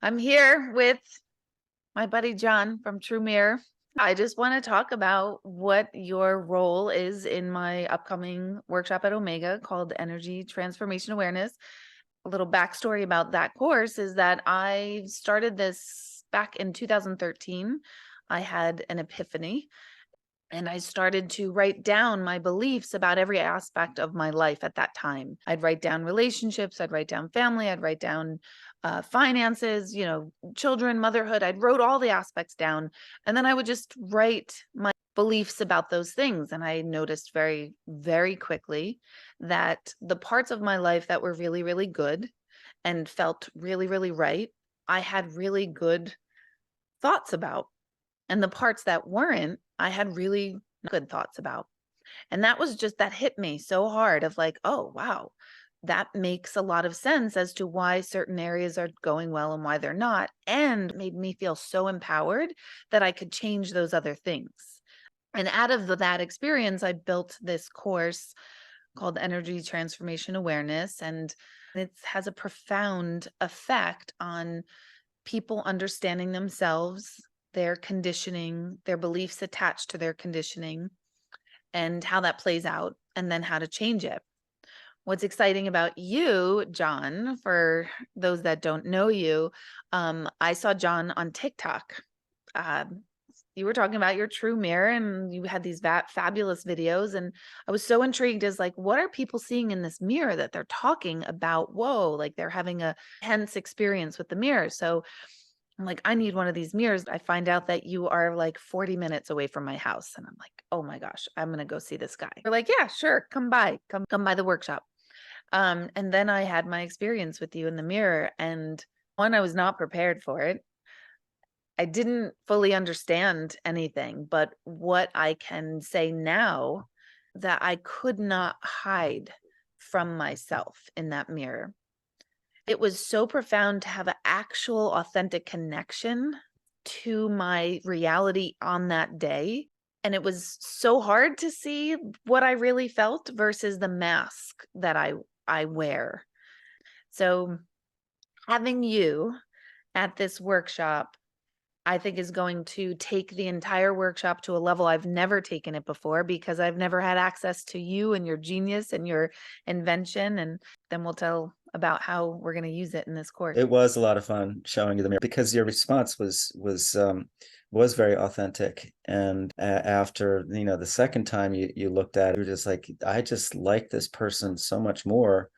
I'm here with my buddy John from True Mirror. I just want to talk about what your role is in my upcoming workshop at Omega called Energy Transformation Awareness. A little backstory about that course is that I started this back in 2013. I had an epiphany and I started to write down my beliefs about every aspect of my life at that time. I'd write down relationships, I'd write down family, I'd write down finances, children, motherhood. I'd wrote all the aspects down. And then I would just write my beliefs about those things. And I noticed very, very quickly that the parts of my life that were really, really good and felt really, really right, I had really good thoughts about. And the parts that weren't, I had really good thoughts about. And that hit me so hard of like, oh, wow, that makes a lot of sense as to why certain areas are going well and why they're not. And made me feel so empowered that I could change those other things. And out of that experience, I built this course called Energy Transformation Awareness. And it has a profound effect on people understanding themselves, their conditioning, their beliefs attached to their conditioning, and how that plays out, and then how to change it. What's exciting about you, John, for those that don't know you, I saw John on TikTok. You were talking about your true mirror and you had these fabulous videos. And I was so intrigued as like, what are people seeing in this mirror that they're talking about? Whoa, like they're having a tense experience with the mirror. So I'm like, I need one of these mirrors. I find out that you are like 40 minutes away from my house. And I'm like, oh my gosh, I'm going to go see this guy. They're like, yeah, sure. Come by the workshop. And then I had my experience with you in the mirror. And one, I was not prepared for it. I didn't fully understand anything, but what I can say now that I could not hide from myself in that mirror. It was so profound to have an actual authentic connection to my reality on that day. And it was so hard to see what I really felt versus the mask that I wear. So having you at this workshop, I think is going to take the entire workshop to a level I've never taken it before because I've never had access to you and your genius and your invention. And then we'll tell about how we're going to use it in this course. It was a lot of fun showing you the mirror because your response was very authentic. And after the second time you looked at it, you were just like, I just like this person so much more.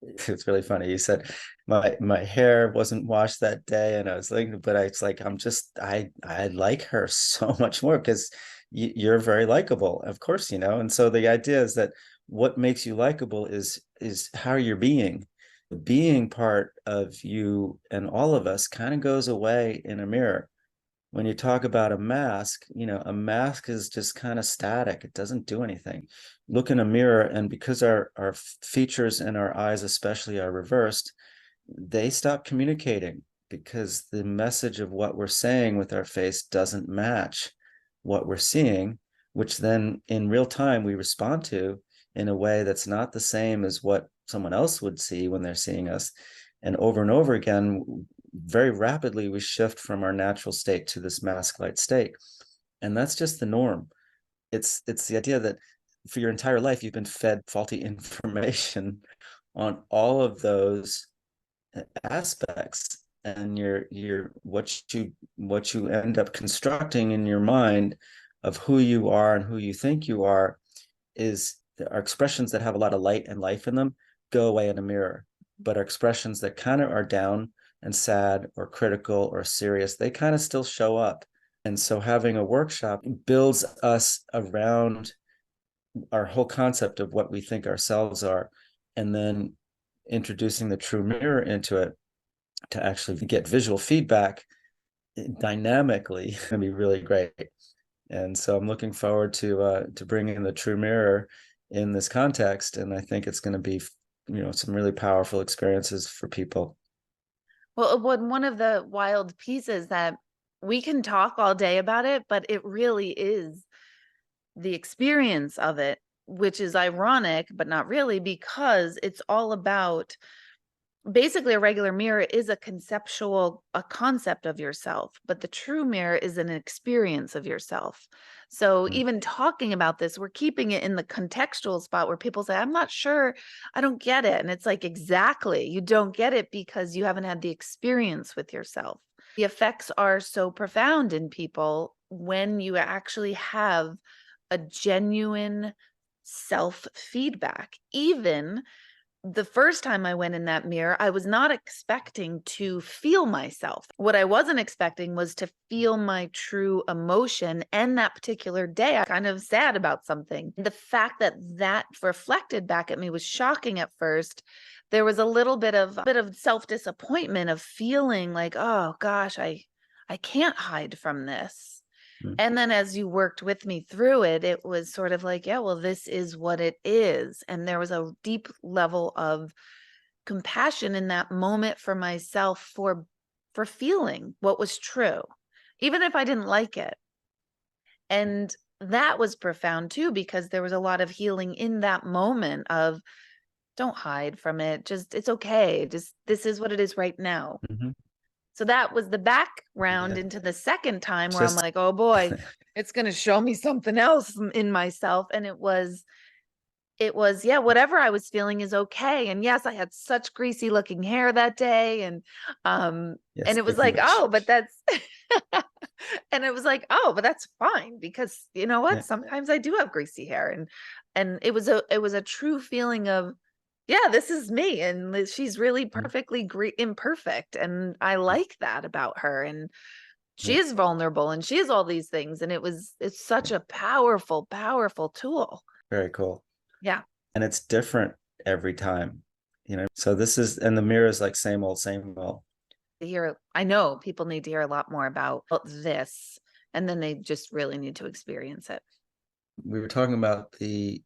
It's really funny. You said my hair wasn't washed that day, and I was like, but it's like I like her so much more because you're very likable, of course, And so the idea is that what makes you likable is how you're being. The being part of you and all of us kind of goes away in a mirror. When you talk about a mask is just kind of static. It doesn't do anything. Look in a mirror, and because our features and our eyes especially are reversed, they stop communicating because the message of what we're saying with our face doesn't match what we're seeing, which then in real time we respond to in a way that's not the same as what someone else would see when they're seeing us. And over again, very rapidly, we shift from our natural state to this mask-like state. And that's just the norm. It's the idea that for your entire life, you've been fed faulty information on all of those aspects. And what you end up constructing in your mind of who you are and who you think you are is our expressions that have a lot of light and life in them go away in a mirror. But our expressions that kind of are down and sad or critical or serious, they kind of still show up. And so having a workshop builds us around our whole concept of what we think ourselves are, and then introducing the true mirror into it to actually get visual feedback dynamically can be really great. And so I'm looking forward to bringing the true mirror in this context, and I think it's going to be some really powerful experiences for people. Well, one of the wild pieces that we can talk all day about it, but it really is the experience of it, which is ironic, but not really, because it's all about basically a regular mirror is a concept of yourself, but the true mirror is an experience of yourself. So Mm. even talking about this, we're keeping it in the contextual spot where people say, I'm not sure, I don't get it. And it's like, exactly, you don't get it because you haven't had the experience with yourself. The effects are so profound in people when you actually have a genuine self feedback. Even the first time I went in that mirror, I was not expecting to feel myself. What I wasn't expecting was to feel my true emotion. And that particular day, I kind of sad about something. The fact that that reflected back at me was shocking at first. There was a little bit of self-disappointment of feeling like, oh gosh, I can't hide from this. Mm. And then as you worked with me through it, it was sort of like, yeah, well, this is what it is. And there was a deep level of compassion in that moment for myself for feeling what was true, even if I didn't like it. And that was profound too, because there was a lot of healing in that moment of don't hide from it. Just it's okay. Just this is what it is right now. Mhm. So that was the background Yeah. into the second time where I'm Just like, oh boy, it's going to show me something else in myself. And it was, yeah, whatever I was feeling is okay. And yes, I had such greasy looking hair that day. And yes, it was speaking like, of which, oh, but that's, and it was like, oh, but that's fine because you know what? yeah, Sometimes I do have greasy hair. And it was a true feeling of, yeah, this is me. And she's really mm, perfectly imperfect. And I mm, like that about her. And she yeah, is vulnerable and she is all these things. And it's such yeah, a powerful, powerful tool. very cool. Yeah. And it's different every time, So this is, and the mirror is like same old, same old. To hear, I know people need to hear a lot more about this, and then they just really need to experience it. We were talking about the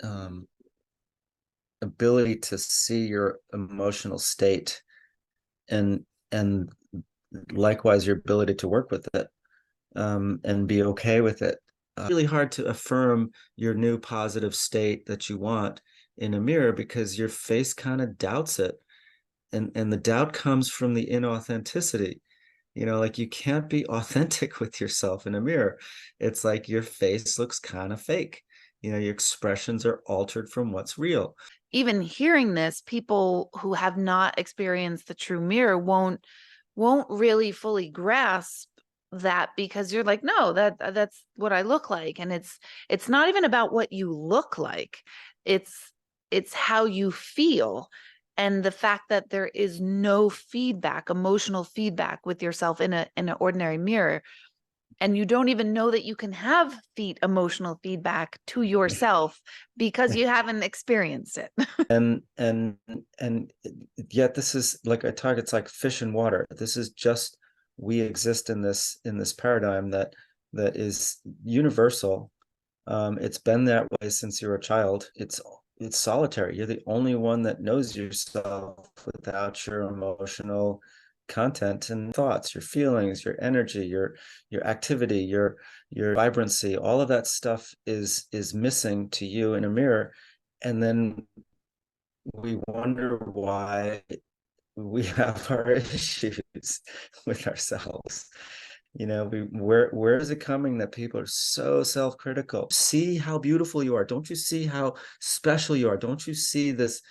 um, ability to see your emotional state, and likewise your ability to work with it, and be okay with it. Really hard to affirm your new positive state that you want in a mirror because your face kind of doubts it, and the doubt comes from the inauthenticity. Like you can't be authentic with yourself in a mirror. It's like your face looks kind of fake. Your expressions are altered from what's real. Even hearing this, people who have not experienced the true mirror won't really fully grasp that, because you're like, no, that's what I look like. And it's not even about what you look like. It's how you feel. And the fact that there is no feedback, emotional feedback with yourself in an ordinary mirror, and you don't even know that you can have emotional feedback to yourself because you haven't experienced it. And yet this is like I talk, it's like fish in water. This is just, we exist in this paradigm that is universal. It's been that way since you were a child. It's solitary. You're the only one that knows yourself without your emotional content and thoughts, your feelings, your energy, your activity, your vibrancy. All of that stuff is missing to you in a mirror. And then we wonder why we have our issues with ourselves. Where is it coming that people are so self-critical? See how beautiful you are. Don't you see how special you are? Don't you see this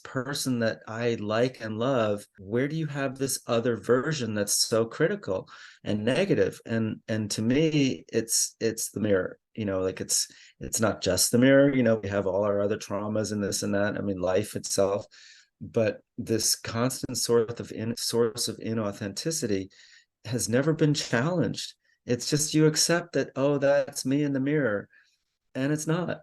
person that I like and love? Where do you have this other version that's so critical and negative? And to me, it's the mirror. Like it's not just the mirror. We have all our other traumas and this and that. I mean, life itself, but this constant source of inauthenticity has never been challenged. It's just you accept that, oh, that's me in the mirror, and it's not.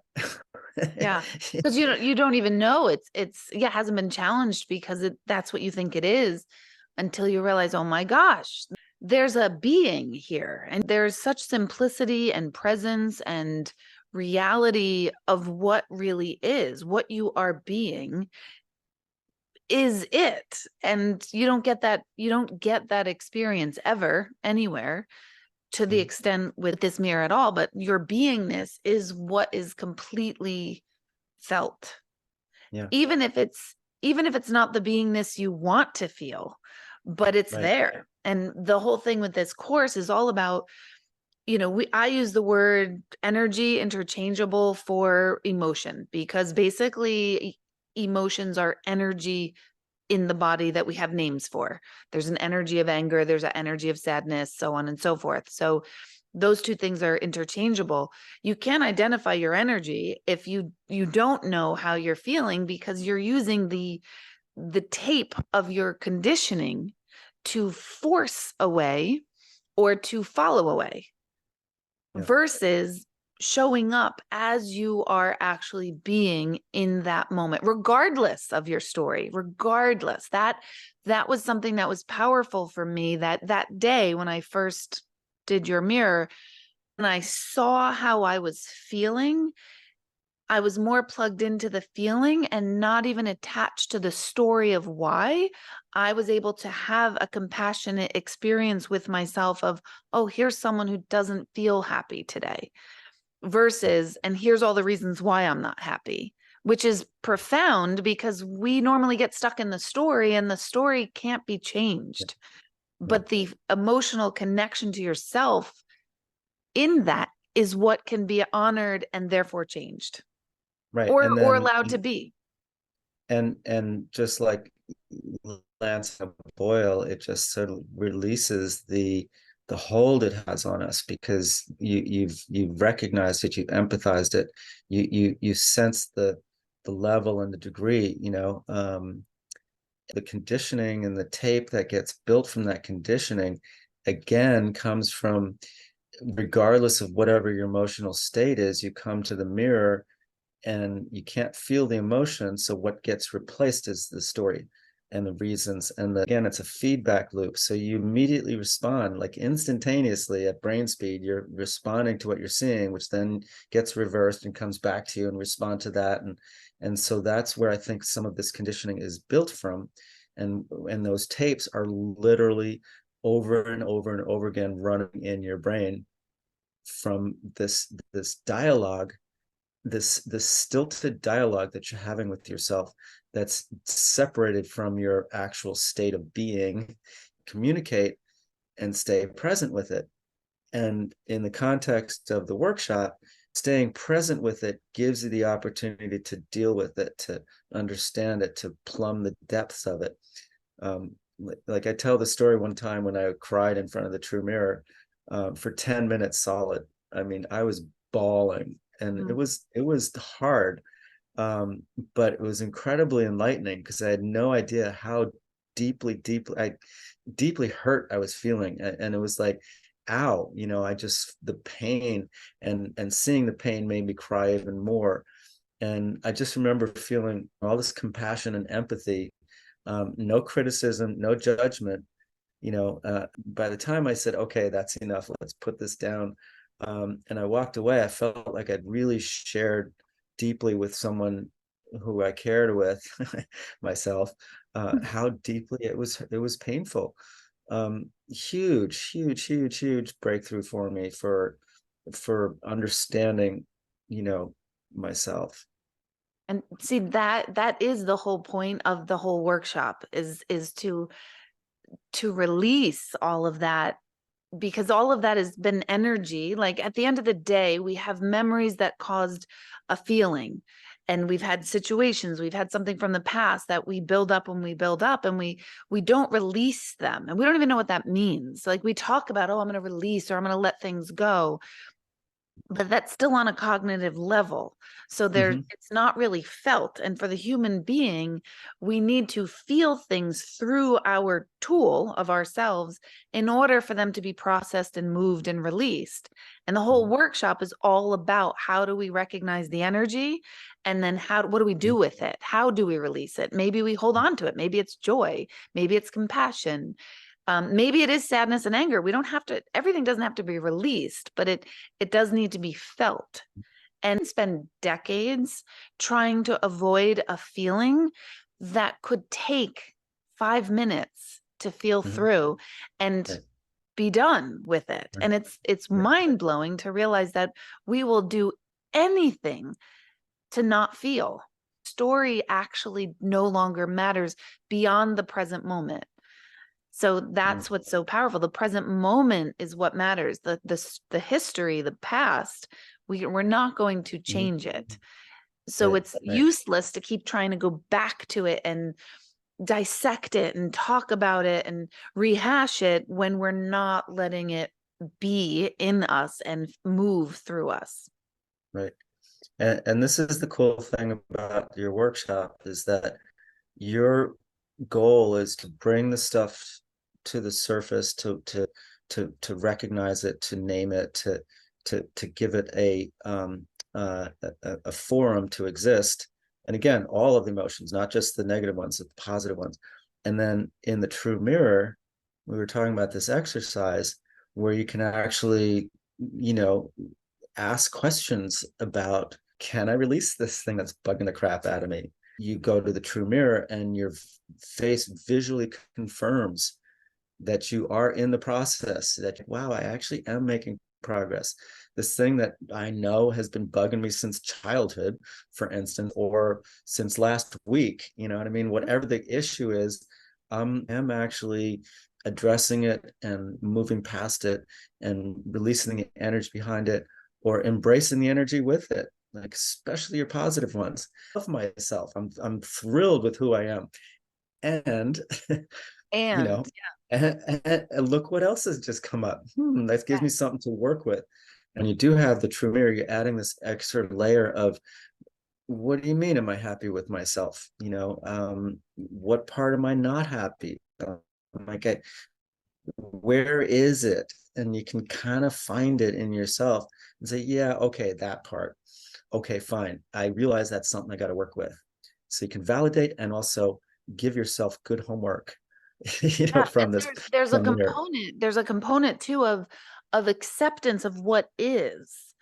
Yeah. Because you don't even know it's yeah, it hasn't been challenged because that's what you think it is, until you realize, oh my gosh, there's a being here. And there's such simplicity and presence and reality of what really is, what you are being is it. And you don't get that experience ever anywhere to the extent with this mirror at all. But your beingness is what is completely felt, Yeah. even if it's even if it's not the beingness you want to feel, but it's Right. there. And the whole thing with this course is all about, I use the word energy interchangeable for emotion, because basically emotions are energy in the body that we have names for. There's an energy of anger, there's an energy of sadness, so on and so forth. So those two things are interchangeable. You can't identify your energy if you don't know how you're feeling, because you're using the tape of your conditioning to force away or to follow away, Yeah. versus showing up as you are actually being in that moment, regardless of your story. Regardless, that was something that was powerful for me that day when I first did your mirror, and I saw how I was feeling. I was more plugged into the feeling and not even attached to the story of why. I was able to have a compassionate experience with myself of, oh, here's someone who doesn't feel happy today, versus, and here's all the reasons why I'm not happy, which is profound, because we normally get stuck in the story and the story can't be Yeah. changed. Right. But the emotional connection to yourself in that is what can be honored and therefore changed, Right. or And or then allowed to be. and just like Lance Boyle, it just sort of releases the hold it has on us, because you've recognized it, you've empathized it, you sense the level and the degree, the conditioning and the tape that gets built from that conditioning again comes from, regardless of whatever your emotional state is, you come to the mirror and you can't feel the emotion. So what gets replaced is the story and the reasons. And again, it's a feedback loop. So you immediately respond, like instantaneously at brain speed, you're responding to what you're seeing, which then gets reversed and comes back to you and respond to that. And so that's where I think some of this conditioning is built from. And those tapes are literally over and over and over again running in your brain from this dialogue, this stilted dialogue that you're having with yourself, that's separated from your actual state of being. Communicate and stay present with it. And in the context of the workshop, staying present with it gives you the opportunity to deal with it, to understand it, to plumb the depths of it. um, like I tell the story one time when I cried in front of the true mirror for 10 minutes solid. I mean, I was bawling, and Mm. it was hard, but it was incredibly enlightening, because I had no idea how deeply hurt I was feeling. And it was like, ow, I just, the pain and seeing the pain made me cry even more. And I just remember feeling all this compassion and empathy, no criticism, no judgment. By the time I said, okay, that's enough, let's put this down, and I walked away, I felt like I'd really shared deeply with someone who I cared with, myself, how deeply it was painful. Huge breakthrough for me, for understanding, myself. And see, that is the whole point of the whole workshop, is to release all of that, because all of that has been energy. Like at the end of the day, we have memories that caused a feeling, and we've had situations, we've had something from the past that we build up when we build up, and we don't release them, and we don't even know what that means. Like we talk about, oh, I'm going to release, or I'm going to let things go, but that's still on a cognitive level. So Mm-hmm. it's not really felt. And for the human being, we need to feel things through our tool of ourselves in order for them to be processed and moved and released. And the whole workshop is all about, how do we recognize the energy? And then what do we do with it? How do we release it? Maybe we hold on to it. Maybe it's joy. Maybe it's compassion. Maybe it is sadness and anger. We don't have to, everything doesn't have to be released, but it does need to be felt. And spend decades trying to avoid a feeling that could take 5 minutes to feel Mm-hmm. through and Right. be done with it. Right. And it's Right. mind blowing to realize that we will do anything to not feel. story actually no longer matters beyond the present moment. So that's what's so powerful. The present moment is what matters. The history, the past, we're not going to Mhm. change it. So Right, it's right, useless to keep trying to go back to it and dissect it and talk about it and rehash it when we're not letting it be in us and move through us. right. And this is the cool thing about your workshop is that your goal is to bring the stuff to the surface, to recognize it, to name it, to give it a forum to exist. And again, all of the emotions, not just the negative ones, the positive ones. And then in the true mirror, we were talking about this exercise where you can actually, you know, ask questions about, can I release this thing that's bugging the crap out of me? You go to the true mirror and your face visually confirms that you are in the process, that, wow, I actually am making progress. This thing that I know has been bugging me since childhood, for instance, or since last week, you know what I mean? Whatever the issue is, I'm actually addressing it and moving past it and releasing the energy behind it or embracing the energy with it, like especially your positive ones. I love myself. I'm thrilled with who I am. And you And know, and look what else has just come up. That gives yeah, me something to work with. And you do have the true mirror, you're adding this extra layer of, what do you mean am I happy with myself? You know, what part am I not happy? Like, where is it? And you can kind of find it in yourself and say, yeah, okay, that part. Okay, fine. I realize that's something I got to work with. So you can validate and also give yourself good homework, yeah, from and this, there's a from here. component, too of acceptance of what is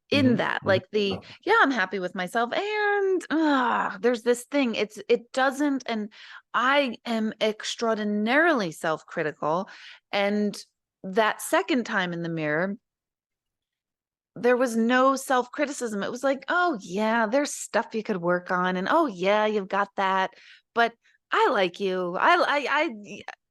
in Mm-hmm. that. Mm-hmm. Like yeah, I'm happy with myself, and there's this thing. It doesn't, and I am extraordinarily self-critical. And that second time in the mirror, there was no self-criticism. It was like, oh yeah, there's stuff you could work on, and oh yeah, you've got that, but I like you.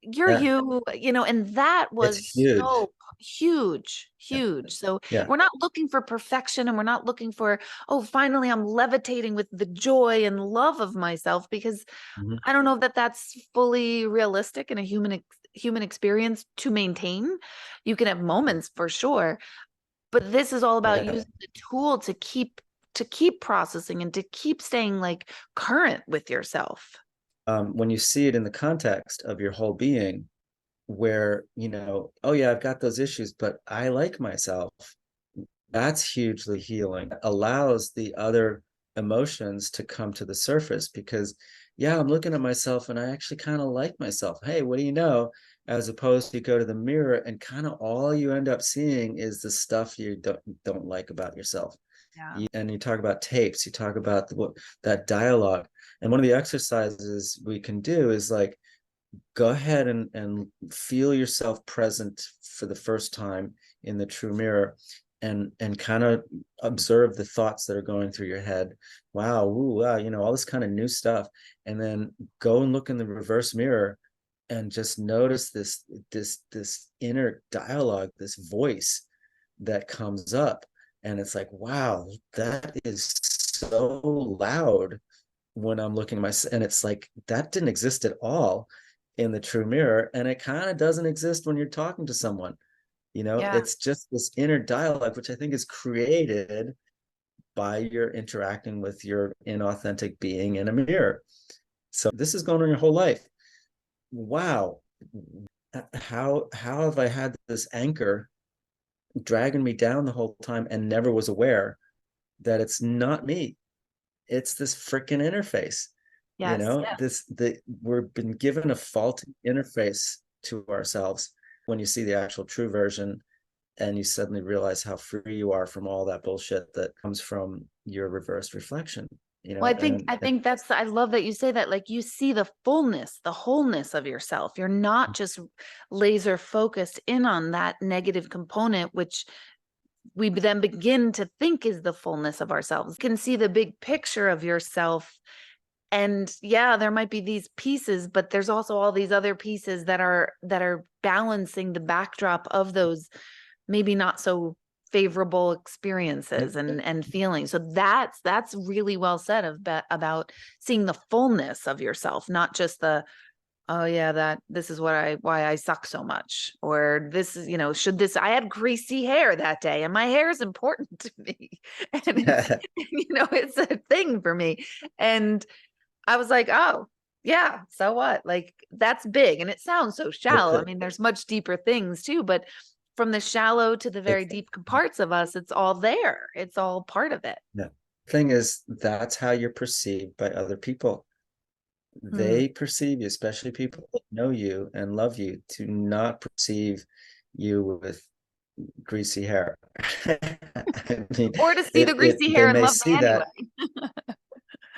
You're Yeah, you, and that it's was huge. so huge, Yeah, huge. So yeah. we're not looking for perfection, and we're not looking for, oh, finally I'm levitating with the joy and love of myself, because Mm-hmm. I don't know that that's fully realistic in a human experience to maintain. You can have moments for sure, but this is all about Yeah. using the tool to keep processing and to keep staying like current with yourself. When you see it in the context of your whole being, where, oh yeah, I've got those issues, but I like myself. That's hugely healing. It allows the other emotions to come to the surface because, yeah, I'm looking at myself and I actually kind of like myself. Hey, what do you know? As opposed to you go to the mirror and kind of all you end up seeing is the stuff you don't like about yourself. Yeah. And you talk about tapes, you talk about that dialogue. And one of the exercises we can do is like, go ahead and feel yourself present for the first time in the true mirror and kind of observe the thoughts that are going through your head. Wow, ooh, wow, all this kind of new stuff. And then go and look in the reverse mirror and just notice this inner dialogue, this voice that comes up. And it's like, wow, that is so loud when I'm looking at myself. And it's like, that didn't exist at all in the true mirror. And it kind of doesn't exist when you're talking to someone. Yeah. It's just this inner dialogue, which I think is created by your interacting with your inauthentic being in a mirror. So this is going on your whole life. Wow. How have I had this anchor dragging me down the whole time and never was aware that it's not me? It's this freaking interface. Yes. We've been given a faulty interface to ourselves when you see the actual true version and you suddenly realize how free you are from all that bullshit that comes from your reversed reflection. Well, I And think I love that you say that. Like, you see the fullness, the wholeness of yourself. You're not just laser focused in on that negative component, which we then begin to think is the fullness of ourselves. You can see the big picture of yourself And yeah, there might be these pieces, but there's also all these other pieces that are balancing the backdrop of those maybe not so favorable experiences and feelings. So that's really well said about seeing the fullness of yourself, not just the, oh yeah, that this is why I suck so much, or this is, should this, I had greasy hair that day and my hair is important to me. And it's, it's a thing for me. And I was like, oh, yeah, so what? Like, that's big. And it sounds so But shallow. I mean, there's much deeper things too, but from the shallow to the very it's deep parts of us, it's all there. It's all part of it. the thing is, that's how you're perceived by other people. Hmm. They perceive you, especially people that know you and love you, to not perceive you with greasy hair. I mean, Or to see the greasy they hair and may love me see anyway. that.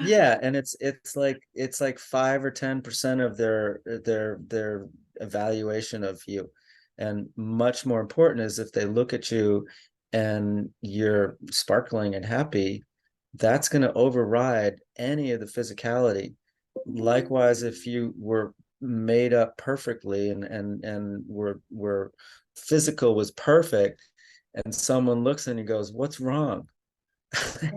Yeah, and it's like 5 or 10% of their evaluation of you. And much more important is if they look at you and you're sparkling and happy, that's going to override any of the physicality. Likewise, if you were made up perfectly and were physical was perfect, and someone looks and he goes, "What's wrong?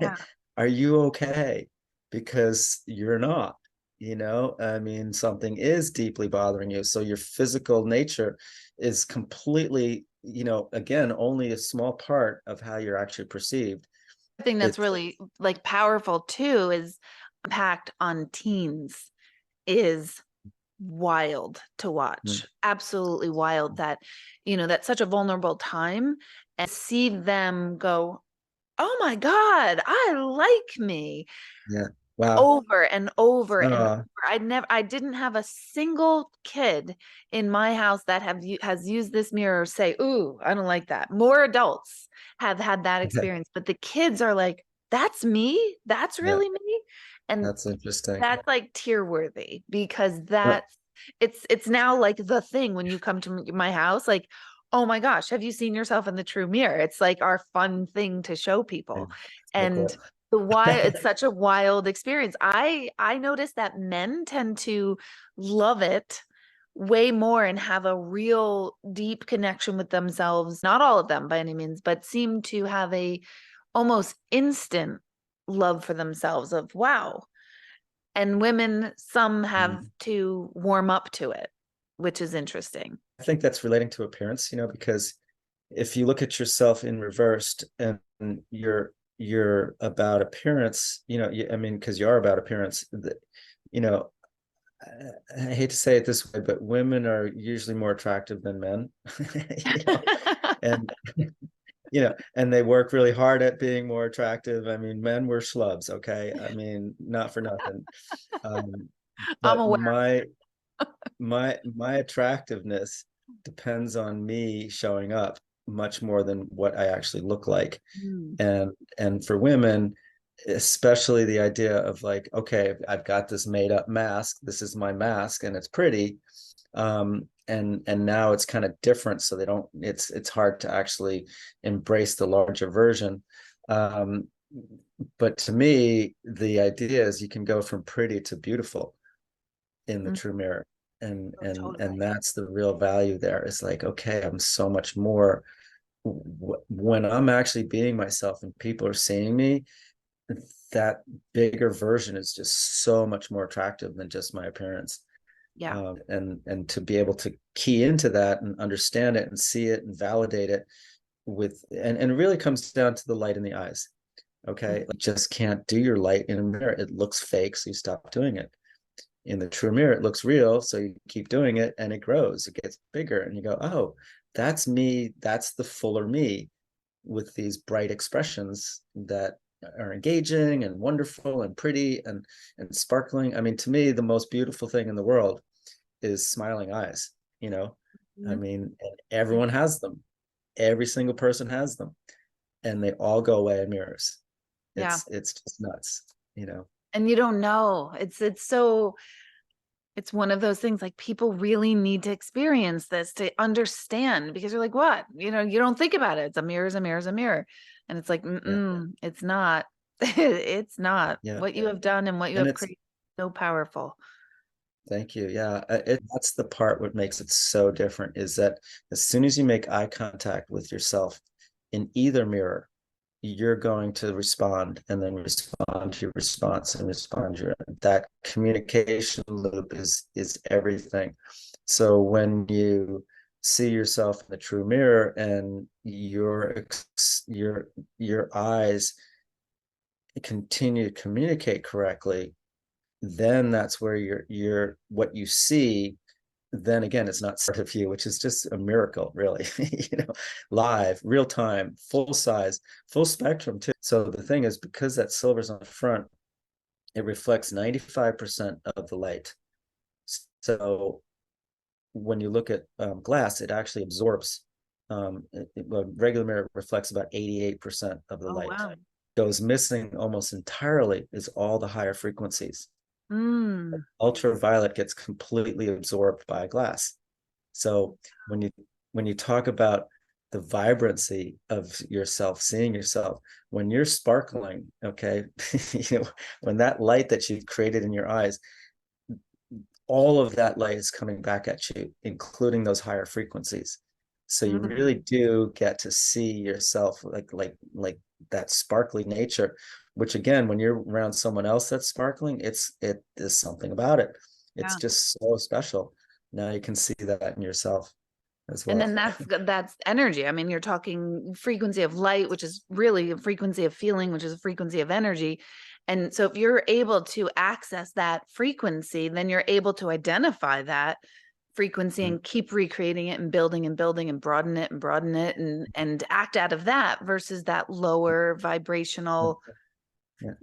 Yeah. Are you okay?" Because you're not, I mean, something is deeply bothering you. So your physical nature is completely, again, only a small part of how you're actually perceived. I think that's It's really like powerful too, is impact on teens is wild to mm, watch. Absolutely wild that, that's such a vulnerable time, and see them go, oh my God, I like me, yeah. Wow. over and over and over. uh, I didn't have a single kid in my house that has used this mirror say, ooh, I don't like that. More adults have had that experience, but the kids are like, that's me. That's yeah, really me. And that's interesting. that's like tear worthy, because Well, it's now like the thing when you come to my house, like, oh my gosh, have you seen yourself in the true mirror? It's like our fun thing to show yeah, people. so And cool. it's such a wild experience. I noticed that men tend to love it way more and have a real deep connection with themselves. Not all of them by any means, but seem to have a almost instant love for themselves of wow. And women, some have Mm. to warm up to it, which is interesting. I think that's relating to appearance, because if you look at yourself in reversed and you're about appearance, I mean, because you are about appearance, you know, I hate to say it this way, but women are usually more attractive than men, and and they work really hard at being more attractive. I mean, men were schlubs, okay? I mean, not for nothing. Um, I'm but aware. my attractiveness depends on me showing up much more than what I actually look like. Mm. And for women, especially the idea of like, okay, I've got this made up mask, this is my mask and it's pretty, and now it's kind of different, so they don't, it's hard to actually embrace the larger version. um, but to me, the idea is you can go from pretty to beautiful in the Mm. true mirror, and Oh, and totally. and that's the real value there. It's like, okay, I'm so much more when I'm actually being myself and people are seeing me. That bigger version is just so much more attractive than just my appearance. Yeah. And to be able to key into that and understand it and see it and validate it and it really comes down to the light in the eyes. Okay, Mhm. you just can't do your light in a mirror, it looks fake, so you stop doing it. In the true mirror, it looks real, so you keep doing it and it grows, it gets bigger, and you go, oh, that's me, that's the fuller me, with these bright expressions that are engaging and wonderful and pretty and sparkling. I mean, to me, the most beautiful thing in the world is smiling eyes. I Mhm. mean, everyone has them. Every single person has them, and they all go away in mirrors. Yeah. It's just nuts. And you don't know. It's one of those things, like, people really need to experience this to understand, because you're like, what? You don't think about it. It's a mirror, is a mirror, is a mirror. And it's like, Yeah, mm-mm, it's not. It's not yeah. what you have done and what you And have it's created. So powerful. Thank you. Yeah, that's the part what makes it so different is that as soon as you make eye contact with yourself in either mirror, you're going to respond and then respond to your response and respond to your that communication loop is everything. So when you see yourself in the true mirror and your eyes continue to communicate correctly, then that's where you're what you see, then again it's not sort of you, which is just a miracle really. Live, real time, full size, full spectrum too. So the thing is, because that silver's on the front, it reflects 95% of the light. So when you look at glass, it actually absorbs, a regular mirror reflects about 88% of the Oh, light. wow. Goes missing almost entirely is all the higher frequencies. Mm. Ultraviolet gets completely absorbed by glass. So when you talk about the vibrancy of yourself, seeing yourself, when you're sparkling, okay, when that light that you've created in your eyes, all of that light is coming back at you, including those higher frequencies. So you Mm. really do get to see yourself like that sparkly nature, which again, when you're around someone else that's sparkling, it is something about it. It's Yeah. just so special. Now you can see that in yourself as And well. then that's energy. I mean, you're talking frequency of light, which is really a frequency of feeling, which is a frequency of energy. And so if you're able to access that frequency, then you're able to identify that frequency and keep recreating it and building and building and broaden it and act out of that versus that lower vibrational Yeah.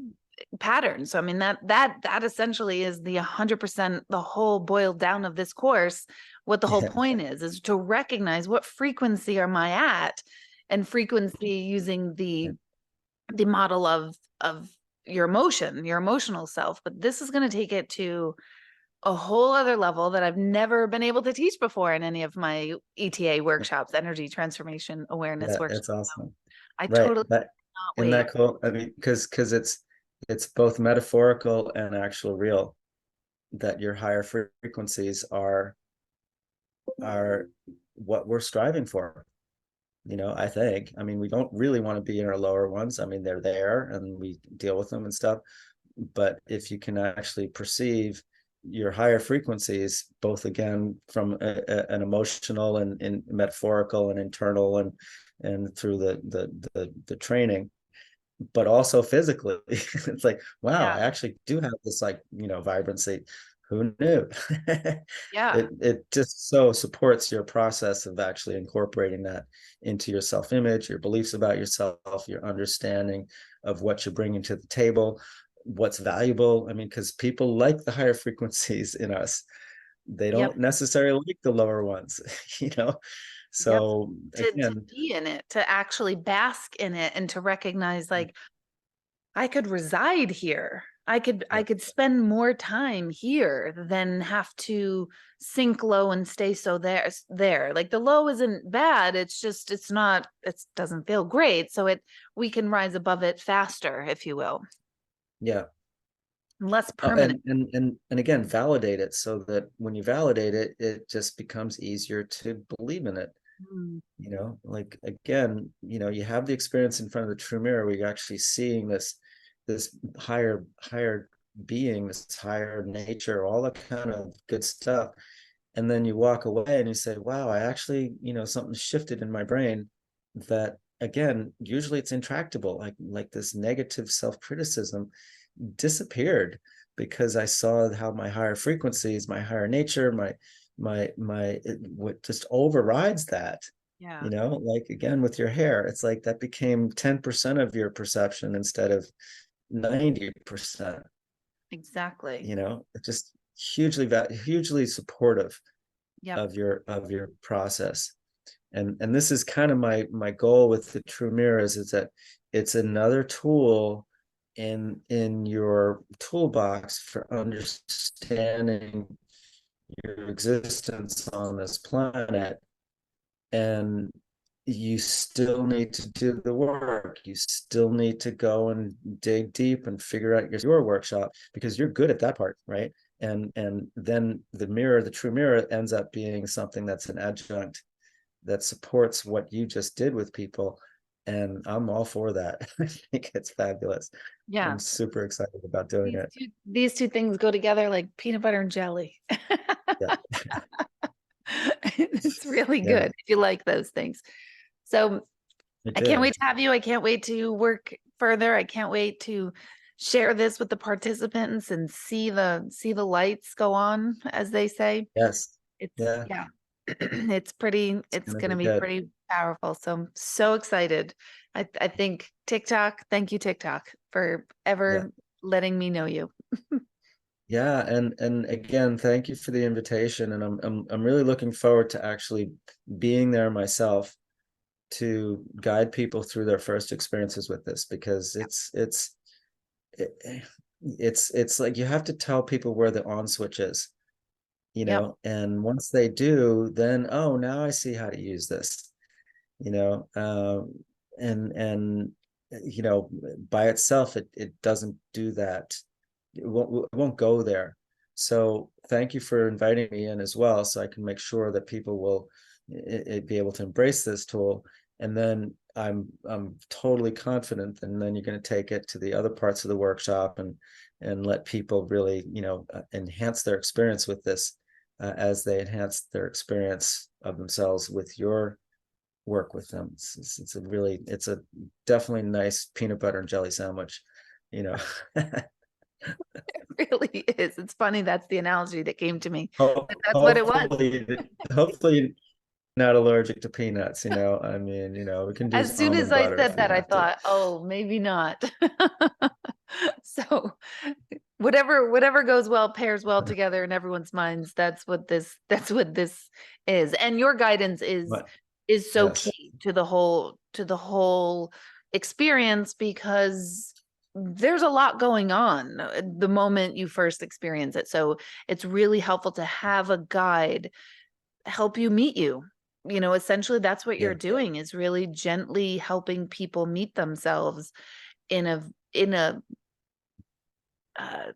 pattern. So I mean that essentially is the 100% the whole boiled down of this course. What the whole Yeah. point is to recognize what frequency am I at, and frequency using the model of your emotion, your emotional self. But this is going to take it to a whole other level that I've never been able to teach before in any of my ETA workshops, energy transformation awareness Yeah, workshops. it's awesome. I Right. totally That cannot isn't wait. that cool? I mean, because it's both metaphorical and actual real that your higher frequencies are what we're striving for. I think. I mean, we don't really want to be in our lower ones. I mean, they're there and we deal with them and stuff. But if you can actually perceive your higher frequencies, both again from an emotional and metaphorical and internal and through the training, but also physically, it's like, wow, I Yeah. actually do have this like, vibrancy. Who knew? Yeah. It just so supports your process of actually incorporating that into your self-image, your beliefs about yourself, your understanding of what you're bringing to the table, what's valuable. I mean, because people like the higher frequencies in us. They Yep. don't necessarily like the lower ones, you know. Yep. So To again, be in it, to actually bask in it and to recognize like I could reside here. I yeah, could spend more time here than have to sink low and stay so there. Like the low isn't bad. It's just it's not it doesn't feel great. So it we can rise above it faster, if you will. yeah. Less Oh, permanent. and again, validate it so that when you validate it, it just becomes easier to believe in it. Mm. Like again, you have the experience in front of the true mirror where you're actually seeing this higher being, this higher nature, all that kind of good stuff. And then you walk away and you say, wow, I actually, something shifted in my brain that again, usually it's intractable, like this negative self-criticism disappeared because I saw how my higher frequencies, my higher nature, what just overrides that. Yeah, Like again with your hair, it's like that became 10% of your perception instead of 90%. exactly. It's just hugely supportive Yep. of your process. And this is kind of my goal with the true mirrors is that it's another tool in your toolbox for understanding your existence on this planet and you still need to do the work. You still need to go and dig deep and figure out your workshop, because you're good at that part, right? And then the mirror, the true mirror, ends up being something that's an adjunct that supports what you just did with people. And I'm all for that. I think it's fabulous. Yeah. I'm super excited about doing it. These two things go together like peanut butter and jelly. Yeah. It's really Yeah, good if you like those things. So I I can't do. wait to have you. I can't wait to work further. I can't wait to share this with the participants and see the lights go on, as they say. Yes. It's Yeah, yeah. it's It's gonna gonna be be good. pretty powerful. So I'm so excited. I think TikTok, thank you, TikTok, for Yeah. ever letting me know you. Yeah, and again, thank you for the invitation, and I'm really looking forward to actually being there myself to guide people through their first experiences with this, because it, it's like you have to tell people where the on switch is, Yep. and once they do, then, oh, now I see how to use this, you know, and by itself, it doesn't do that. It won't go there. So thank you for inviting me in as well, so I can make sure that people will be able to embrace this tool. And then I'm totally confident, and then you're going to take it to the other parts of the workshop, and let people really, enhance their experience with this, as they enhance their experience of themselves with your work with them. It's a definitely nice peanut butter and jelly sandwich, you know. Really is. It's funny. That's the analogy that came to me. But that's what it was. Hopefully you're not allergic to peanuts, I mean, we can do As soon as almond I butter if said we that, I have to. thought, oh, maybe not. So whatever goes well pairs well together in everyone's minds. That's what this is. And your guidance But is so yes, key to the whole experience, because there's a lot going on the moment you first experience it. So it's really helpful to have a guide help you meet you. Essentially that's what you're yeah, doing, is really gently helping people meet themselves in a uh,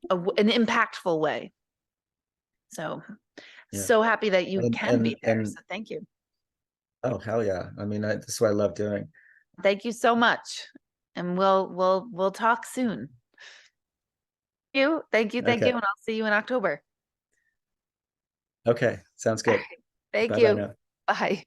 an impactful way. So yeah. so happy that you And can be and there. and So thank you. oh, hell yeah. I mean, that's what I love doing. Thank you so much. And we'll talk soon. Thank you, Okay. and I'll see you in October. Okay. Sounds All good. right. Thank Bye bye you. now. Bye.